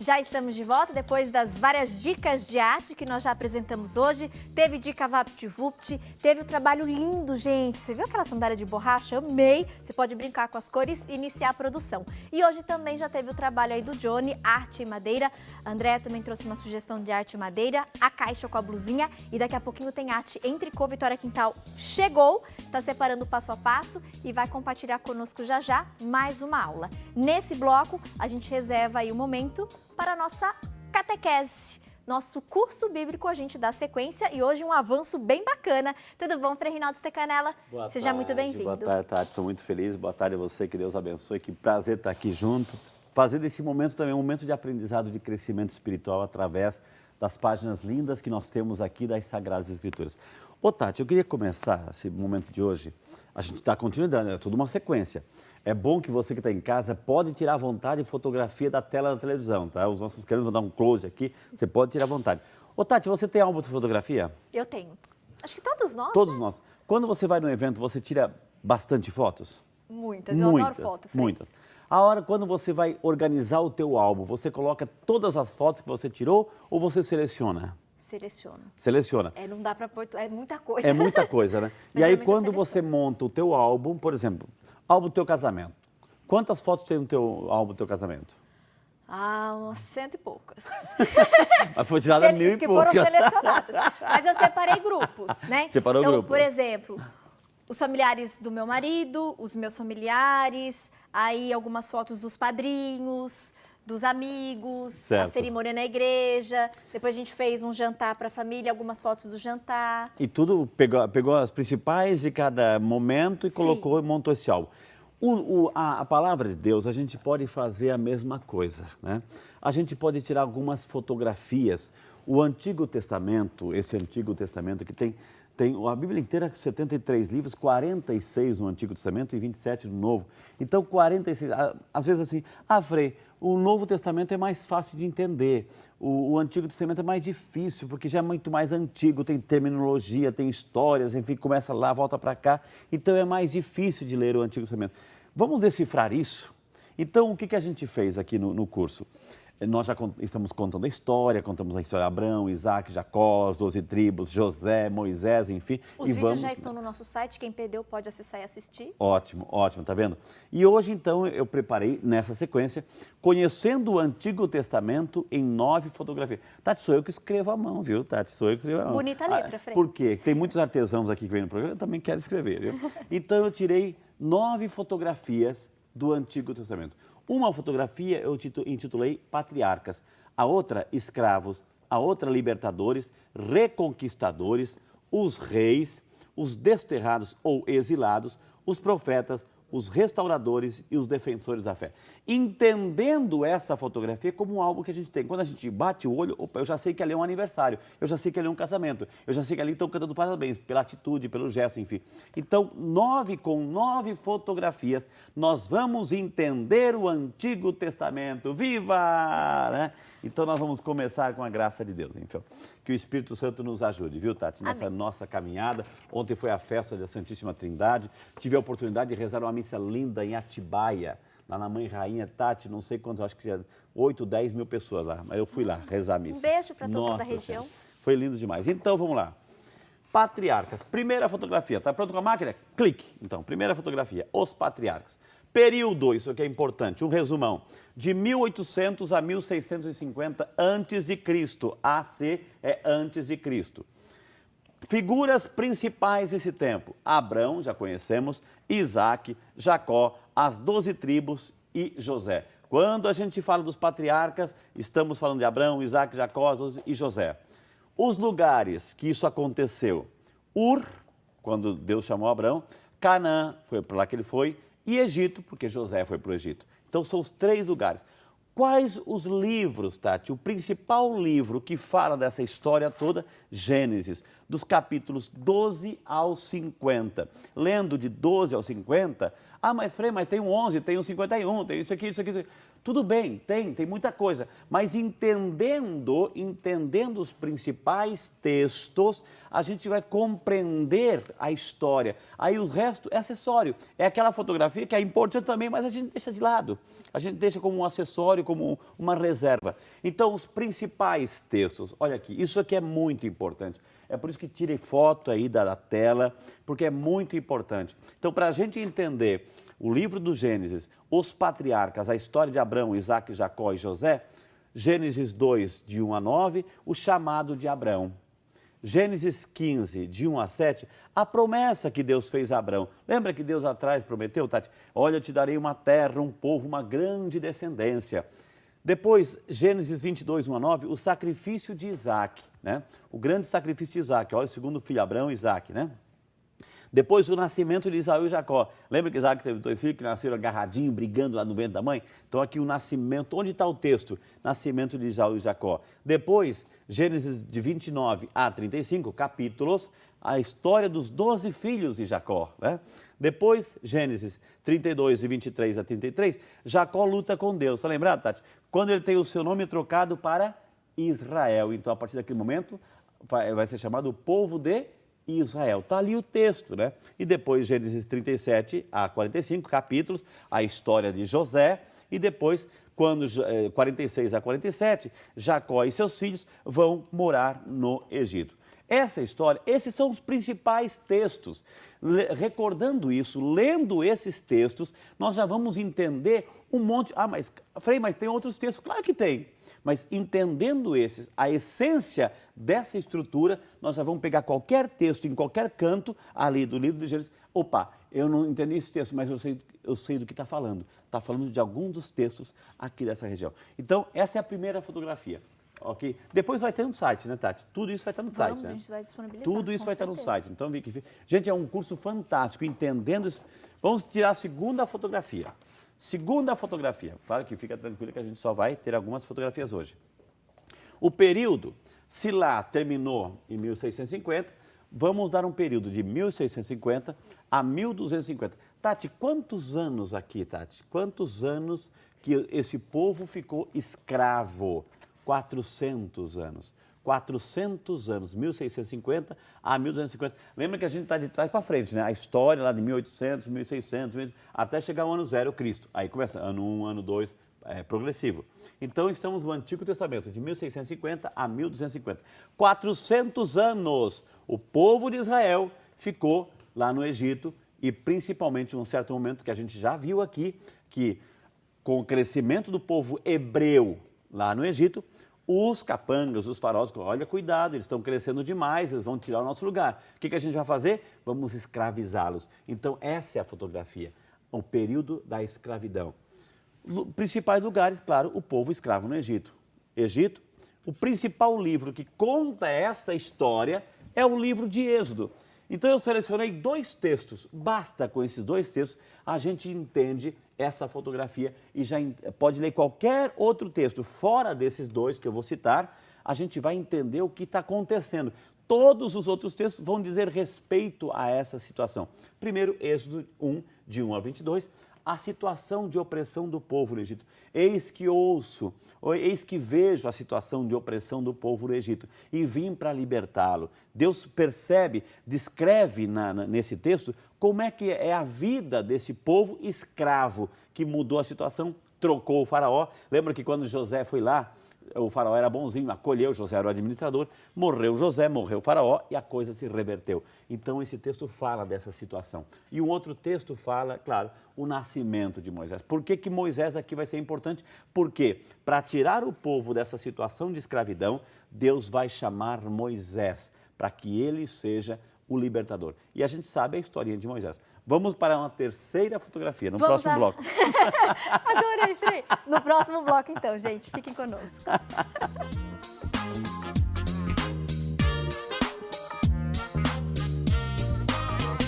Já estamos de volta depois das várias dicas de arte que nós já apresentamos hoje. Teve dica VaptVupt, teve o trabalho lindo, gente. Você viu aquela sandália de borracha? Amei! Você pode brincar com as cores e iniciar a produção. E hoje também já teve o trabalho aí do Johnny, arte em madeira. A Andréa também trouxe uma sugestão de arte em madeira, a caixa com a blusinha. E daqui a pouquinho tem arte em tricô. Vitória Quintal chegou, está separando o passo a passo e vai compartilhar conosco já já mais uma aula. Nesse bloco, a gente reserva aí um momento para a nossa catequese, nosso curso bíblico, a gente dá sequência e hoje um avanço bem bacana. Tudo bom, Frei Rinaldo Stecanella? Seja muito bem-vindo. Boa tarde, Tati. Estou muito feliz. Boa tarde a você, que Deus abençoe. Que prazer estar aqui junto, fazendo esse momento também um momento de aprendizado, de crescimento espiritual através das páginas lindas que nós temos aqui das Sagradas Escrituras. Ô, Tati, eu queria começar esse momento de hoje. A gente está continuando, é tudo uma sequência. É bom que você que está em casa pode tirar à vontade fotografia da tela da televisão, tá? Os nossos queridos vão dar um close aqui, você pode tirar à vontade. Ô, Tati, você tem álbum de fotografia? Eu tenho. Acho que todos nós, Todos né? nós. Quando você vai no evento, você tira bastante fotos? Muitas, eu adoro foto, Frei. Muitas. A hora, quando você vai organizar o teu álbum, você coloca todas as fotos que você tirou ou você seleciona? Seleciono. Seleciona. Não dá para pôr, é muita coisa. É muita coisa, né? E aí, quando você monta o teu álbum, por exemplo, álbum do teu casamento, quantas fotos tem no teu álbum do teu casamento? Umas 100 e poucas. Mas foi tirada 1000 e que poucas. foram selecionadas. Mas eu separei grupos, né? Separou então, grupo. Por exemplo, os familiares do meu marido, os meus familiares, aí algumas fotos dos padrinhos, dos amigos, certo. A cerimônia na igreja. Depois a gente fez um jantar para a família, algumas fotos do jantar. E tudo pegou as principais de cada momento e colocou e montou esse álbum. A palavra de Deus, a gente pode fazer a mesma coisa, né? A gente pode tirar algumas fotografias. O Antigo Testamento, esse Antigo Testamento que tem a Bíblia inteira, 73 livros, 46 no Antigo Testamento e 27 no Novo. Então, 46, às vezes assim, Frei, o Novo Testamento é mais fácil de entender, o Antigo Testamento é mais difícil, porque já é muito mais antigo, tem terminologia, tem histórias, enfim, começa lá, volta para cá, então é mais difícil de ler o Antigo Testamento. Vamos decifrar isso? Então, o que a gente fez aqui no curso? Nós já estamos contando a história, contamos a história de Abraão, Isaac, Jacó, as 12 tribos, José, Moisés, enfim. Os vídeos já estão no nosso site, quem perdeu pode acessar e assistir. Ótimo, ótimo, tá vendo? E hoje, então, eu preparei, nessa sequência, conhecendo o Antigo Testamento em 9 fotografias. Tati, sou eu que escrevo à mão, viu, Tati? Sou eu que escrevo à mão. Bonita letra, Frei. Por quê? Tem muitos artesãos aqui que vêm no programa, eu também quero escrever, viu? Então, eu tirei 9 fotografias do Antigo Testamento. Uma fotografia eu intitulei Patriarcas, a outra Escravos, a outra Libertadores, Reconquistadores, os Reis, os Desterrados ou Exilados, os Profetas, os Restauradores e os Defensores da Fé. Entendendo essa fotografia como algo que a gente tem. Quando a gente bate o olho, opa, eu já sei que ali é um aniversário, eu já sei que ali é um casamento, eu já sei que ali estão cantando parabéns, pela atitude, pelo gesto, enfim. Então, com 9 fotografias, nós vamos entender o Antigo Testamento. Viva! Né? Então, nós vamos começar com a graça de Deus. Enfim, que o Espírito Santo nos ajude, viu, Tati? Nessa nossa caminhada. Ontem foi a festa da Santíssima Trindade. Tive a oportunidade de rezar uma missa linda em Atibaia, lá na Mãe Rainha. Tati, não sei quantos, acho que 8, 10 mil pessoas lá. Mas eu fui lá rezar a missa. Um beijo para todos da região. Senhora, foi lindo demais. Então, vamos lá. Patriarcas. Primeira fotografia. Tá pronto com a máquina? Clique. Então, primeira fotografia. Os patriarcas. Período, isso aqui é importante, um resumão, de 1800 a 1650 a.C., AC é antes de Cristo. Figuras principais desse tempo, Abraão, já conhecemos, Isaac, Jacó, as 12 tribos e José. Quando a gente fala dos patriarcas, estamos falando de Abraão, Isaac, Jacó, as 12 e José. Os lugares que isso aconteceu, Ur, quando Deus chamou Abraão, Canaã, foi para lá que ele foi, e Egito, porque José foi para o Egito. Então, são os 3 lugares. Quais os livros, Tati? O principal livro que fala dessa história toda, Gênesis, dos capítulos 12 ao 50. Lendo de 12 ao 50, mas Frei, mas tem um 11, tem um 51, tem isso aqui, isso aqui, isso aqui. Tudo bem, tem muita coisa, mas entendendo os principais textos, a gente vai compreender a história. Aí o resto é acessório, é aquela fotografia que é importante também, mas a gente deixa de lado. A gente deixa como um acessório, como uma reserva. Então, os principais textos, olha aqui, isso aqui é muito importante. É por isso que tirei foto aí da tela, porque é muito importante. Então, para a gente entender o livro do Gênesis, os patriarcas, a história de Abraão, Isaac, Jacó e José, Gênesis 2, de 1 a 9, o chamado de Abraão. Gênesis 15, de 1 a 7, a promessa que Deus fez a Abraão. Lembra que Deus atrás prometeu, Tati? Olha, eu te darei uma terra, um povo, uma grande descendência. Depois, Gênesis 22, 1 a 9, o sacrifício de Isaac, né? O grande sacrifício de Isaac, olha o segundo filho, Abraão e Isaac, né? Depois, o nascimento de Isaú e Jacó. Lembra que Isaac teve 2 filhos que nasceram agarradinhos, brigando lá no ventre da mãe? Então, aqui o nascimento, onde está o texto? Nascimento de Isaú e Jacó. Depois, Gênesis de 29 a 35, capítulos, a história dos 12 filhos de Jacó, né? Depois, Gênesis 32, de 23 a 33, Jacó luta com Deus. Está lembrado, Tati? Quando ele tem o seu nome trocado para Israel. Então, a partir daquele momento, vai ser chamado o povo de Israel. Está ali o texto, né? E depois, Gênesis 37 a 45, capítulos, a história de José. E depois, 46 a 47, Jacó e seus filhos vão morar no Egito. Essa história, esses são os principais textos. Recordando isso, lendo esses textos, nós já vamos entender um monte... Ah, mas, Frei, mas tem outros textos? Claro que tem. Mas entendendo esses, a essência dessa estrutura, nós já vamos pegar qualquer texto, em qualquer canto ali do livro de Gênesis. Opa, eu não entendi esse texto, mas eu sei do que está falando. Está falando de algum dos textos aqui dessa região. Então, essa é a primeira fotografia. Ok? Depois vai ter no site, né, Tati? Tudo isso vai estar no site, né? A gente vai disponibilizar. Tudo isso vai estar no site. Então, gente, é um curso fantástico, entendendo isso. Vamos tirar a segunda fotografia. Segunda fotografia. Claro que fica tranquilo que a gente só vai ter algumas fotografias hoje. O período, se lá terminou em 1650, vamos dar um período de 1650 a 1250. Tati, quantos anos aqui, Tati? Quantos anos que esse povo ficou escravo? 400 anos. 400 anos, 1650 a 1250. Lembra que a gente está de trás para frente, né? A história lá de 1800, 1600, até chegar ao ano 0, Cristo. Aí começa ano 1, ano 2, progressivo. Então, estamos no Antigo Testamento, de 1650 a 1250. 400 anos, o povo de Israel ficou lá no Egito e, principalmente, num certo momento que a gente já viu aqui, que com o crescimento do povo hebreu lá no Egito, os capangas, os faraós, olha, cuidado, eles estão crescendo demais, eles vão tirar o nosso lugar. O que a gente vai fazer? Vamos escravizá-los. Então, essa é a fotografia, o período da escravidão. Principais lugares, claro, o povo escravo no Egito. Egito, o principal livro que conta essa história é o livro de Êxodo. Então, eu selecionei 2 textos. Basta com esses 2 textos, a gente entende essa fotografia e já pode ler qualquer outro texto. Fora desses 2 que eu vou citar, a gente vai entender o que está acontecendo. Todos os outros textos vão dizer respeito a essa situação. Primeiro, Êxodo 1, de 1 a 22, a situação de opressão do povo no Egito. Eis que ouço, eis que vejo a situação de opressão do povo no Egito e vim para libertá-lo. Deus percebe, descreve nesse texto como é que é a vida desse povo escravo que mudou a situação, trocou o faraó. Lembra que quando José foi lá, o faraó era bonzinho, acolheu, José era o administrador, morreu José, morreu o faraó e a coisa se reverteu. Então esse texto fala dessa situação. E um outro texto fala, claro, o nascimento de Moisés. Por que Moisés aqui vai ser importante? Porque para tirar o povo dessa situação de escravidão, Deus vai chamar Moisés para que ele seja o libertador. E a gente sabe a historinha de Moisés. Vamos para uma terceira fotografia, no próximo bloco. Adorei, Frei. No próximo bloco, então, gente. Fiquem conosco.